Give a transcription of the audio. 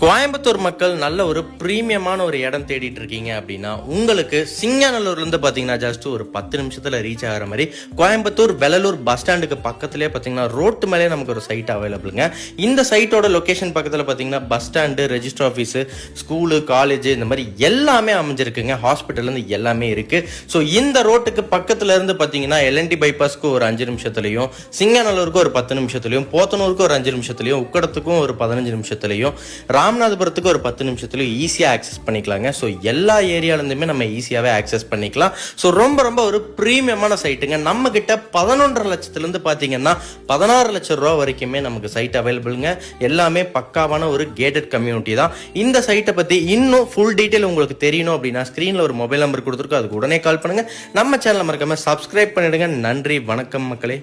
கோயம்புத்தூர் மக்கள் நல்ல ஒரு பிரீமியமான ஒரு இடம் தேடிட்டு இருக்கீங்க அப்படின்னா உங்களுக்கு சிங்காநல்லூர்லேருந்து பார்த்தீங்கன்னா ஜஸ்ட் ஒரு 10 நிமிஷத்தில் ரீச் ஆகிற மாதிரி கோயம்புத்தூர் வெள்ளலூர் பஸ் ஸ்டாண்டுக்கு பக்கத்துலேயே பார்த்தீங்கன்னா ரோட்டு மேலே நமக்கு ஒரு சைட் அவைலபிளுங்க. இந்த சைட்டோட லொக்கேஷன் பக்கத்தில் பார்த்தீங்கன்னா bus stand, register office, school, college இந்த மாதிரி எல்லாமே அமைஞ்சிருக்குங்க. ஹாஸ்பிட்டல்லேருந்து எல்லாமே இருக்குது. ஸோ இந்த ரோட்டுக்கு பக்கத்தில் இருந்து பார்த்தீங்கன்னா எல்என்டி பைபாஸ்க்கு ஒரு 5 நிமிஷத்துலையும், சிங்காநல்லூருக்கு ஒரு 10 நிமிஷத்துலையும், போத்தனூருக்கு ஒரு 5 நிமிஷத்துலையும், உக்கடத்துக்கும் ஒரு 15 நிமிஷத்துலையும், ராமநாதபுரத்துக்கு ஒரு 10 நிமிஷத்துலையும் ஈஸியாக ஆக்சஸ் பண்ணிக்கலாங்க. ஸோ எல்லா ஏரியாவிலேருந்துமே நம்ம ஈஸியாகவே ஆக்சஸ் பண்ணிக்கலாம். ஸோ ரொம்ப ரொம்ப ஒரு ப்ரீமியமான சைட்டுங்க. நம்ம கிட்ட 11.5 லட்சத்துலேருந்து பார்த்தீங்கன்னா 16 லட்சம் ரூபா வரைக்குமே நமக்கு சைட் அவைலபிளுங்க. எல்லாமே பக்காவான ஒரு கேட்டட் கம்யூனிட்டி தான். இந்த சைட்டை பற்றி இன்னும் ஃபுல் டீட்டெயில் உங்களுக்கு தெரியணும் அப்படின்னா ஸ்க்ரீனில் ஒரு மொபைல் நம்பர் கொடுத்துருக்கோம், அதுக்கு உடனே கால் பண்ணுங்கள். நம்ம சேனலை மறக்காம சப்ஸ்கிரைப் பண்ணிடுங்க. நன்றி, வணக்கம் மக்களே.